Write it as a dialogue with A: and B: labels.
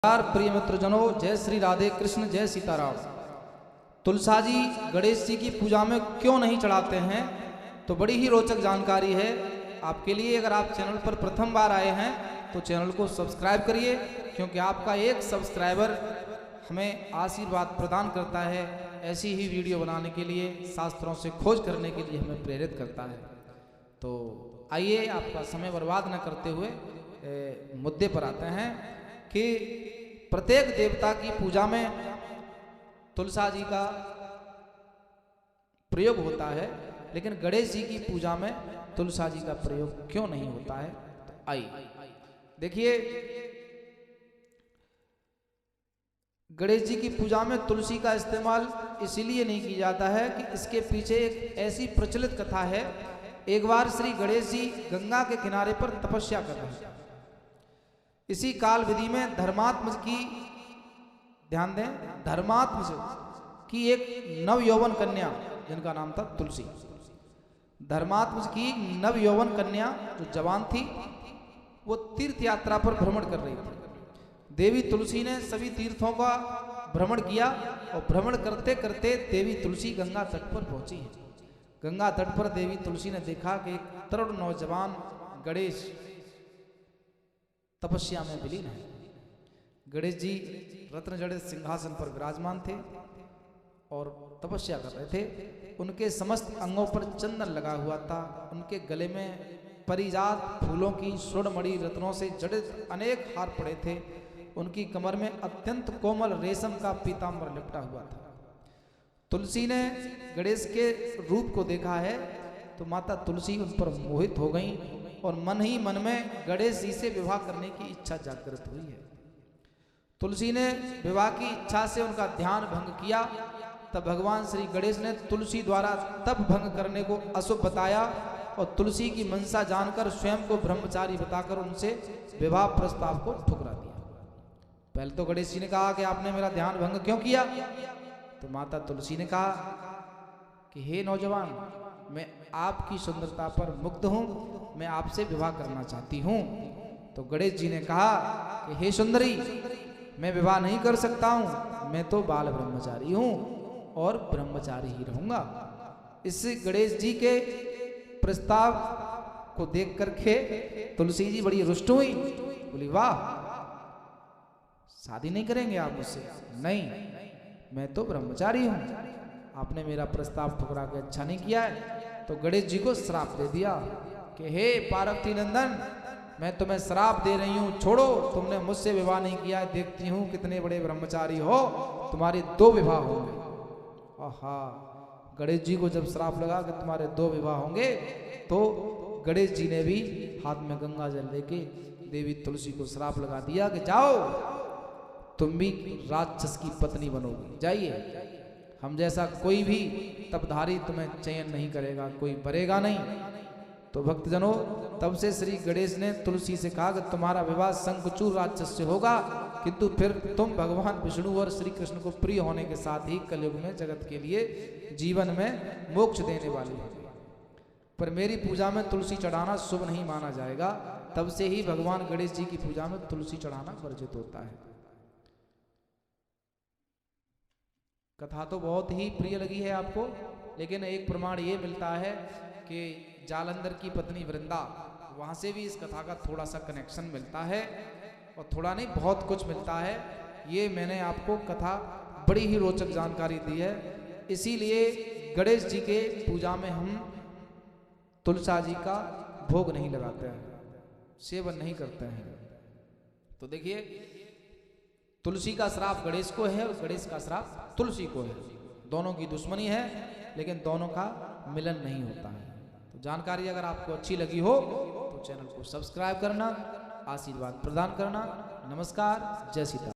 A: प्रिय मित्रजनों, जय श्री राधे कृष्ण, जय सीताराम। तुलसा जी गणेश जी की पूजा में क्यों नहीं चढ़ाते हैं, तो बड़ी ही रोचक जानकारी है आपके लिए। अगर आप चैनल पर प्रथम बार आए हैं तो चैनल को सब्सक्राइब करिए, क्योंकि आपका एक सब्सक्राइबर हमें आशीर्वाद प्रदान करता है। ऐसी ही वीडियो बनाने के लिए, शास्त्रों से खोज करने के लिए हमें प्रेरित करता है। तो आइए, आपका समय बर्बाद न करते हुए मुद्दे पर आते हैं कि प्रत्येक देवता की पूजा में तुलसा जी का प्रयोग होता है, लेकिन गणेश जी की पूजा में तुलसा जी का प्रयोग क्यों नहीं होता है। तो आइए देखिए, गणेश जी की पूजा में तुलसी का इस्तेमाल इसीलिए नहीं किया जाता है कि इसके पीछे एक ऐसी प्रचलित कथा है। एक बार श्री गणेश जी गंगा के किनारे पर तपस्या कर रहे हैं। इसी काल विधि में धर्मात्मज की, ध्यान दें, धर्मात्मज की एक नव यौवन कन्या, जिनका नाम था तुलसी, धर्मात्मज की नव यौवन कन्या जो जवान थी, वो तीर्थ यात्रा पर भ्रमण कर रही थी। देवी तुलसी ने सभी तीर्थों का भ्रमण किया और भ्रमण करते करते देवी तुलसी गंगा तट पर पहुंची है। गंगा तट पर देवी तुलसी ने देखा कि एक तरुण नौजवान गणेश तपस्या में विलीन है। गणेश जी रत्न जड़ित सिंहासन पर विराजमान थे और तपस्या कर रहे थे। उनके समस्त अंगों पर चंदन लगा हुआ था। उनके गले में परिजात फूलों की स्वर्णमणि रत्नों से जड़ित अनेक हार पड़े थे। उनकी कमर में अत्यंत कोमल रेशम का पीतांबर लिपटा हुआ था। तुलसी ने गणेश के रूप को देखा है तो माता तुलसी उन पर मोहित हो गई और मन ही मन में गणेश जी से विवाह करने की इच्छा जागृत हुई है। तुलसी ने विवाह की इच्छा से उनका ध्यान भंग किया। तब भगवान श्री गणेश ने तुलसी द्वारा तप भंग करने को अशुभ बताया और तुलसी की मनसा जानकर स्वयं को ब्रह्मचारी बताकर उनसे विवाह प्रस्ताव को ठुकरा दिया। पहले तो गणेश जी ने कहा कि आपने मेरा ध्यान भंग क्यों किया। तो माता तुलसी ने कहा कि हे नौजवान, मैं आपकी सुंदरता पर मुग्ध हूं, मैं आपसे विवाह करना चाहती हूं। तो गणेश जी ने कहा कि हे सुंदरी, मैं विवाह नहीं कर सकता हूं, मैं तो बाल ब्रह्मचारी हूं और ब्रह्मचारी ही रहूंगा। इस गणेश जी के प्रस्ताव को देख करके तुलसी जी बड़ी रुष्ट हुई, बोली वाह, शादी नहीं करेंगे आप मुझसे? नहीं, मैं तो ब्रह्मचारी हूं, आपने मेरा प्रस्ताव ठुकरा के अच्छा नहीं किया है। तो गणेश जी को श्राप दे दिया कि हे पार्वती नंदन, मैं तुम्हें श्राप दे रही हूं, छोड़ो, तुमने मुझसे विवाह नहीं किया, देखती हूं कितने बड़े ब्रह्मचारी हो, तुम्हारे 2 विवाह होंगे। आहा, गणेश जी को जब श्राप लगा कि तुम्हारे 2 विवाह होंगे, तो गणेश जी ने भी हाथ में गंगा जल लेके देवी तुलसी को श्राप लगा दिया कि जाओ, तुम भी राक्षस की पत्नी बनोगी, जाइए, हम जैसा कोई भी तपधारी तुम्हें चयन नहीं करेगा, कोई बरेगा नहीं। तो भक्तजनों, तब से श्री गणेश ने तुलसी से कहा कि तुम्हारा विवाह शंखचूड़ राक्षस से होगा, किंतु फिर तुम भगवान विष्णु और श्री कृष्ण को प्रिय होने के साथ ही कलयुग में जगत के लिए जीवन में मोक्ष देने वाली हो। पर मेरी पूजा में तुलसी चढ़ाना शुभ नहीं माना जाएगा। तब से ही भगवान गणेश जी की पूजा में तुलसी चढ़ाना वर्जित होता है। कथा तो बहुत ही प्रिय लगी है आपको, लेकिन एक प्रमाण ये मिलता है कि जालंधर की पत्नी वृंदा, वहां से भी इस कथा का थोड़ा सा कनेक्शन मिलता है, और थोड़ा नहीं, बहुत कुछ मिलता है। ये मैंने आपको कथा बड़ी ही रोचक जानकारी दी है। इसीलिए गणेश जी के पूजा में हम तुलसा जी का भोग नहीं लगाते हैं, सेवन नहीं करते हैं। तो देखिए, तुलसी का श्राप गणेश को है और गणेश का श्राप तुलसी को है। दोनों की दुश्मनी है, लेकिन दोनों का मिलन नहीं होता है। तो जानकारी अगर आपको अच्छी लगी हो तो चैनल को सब्सक्राइब करना, आशीर्वाद प्रदान करना। नमस्कार, जय सीता।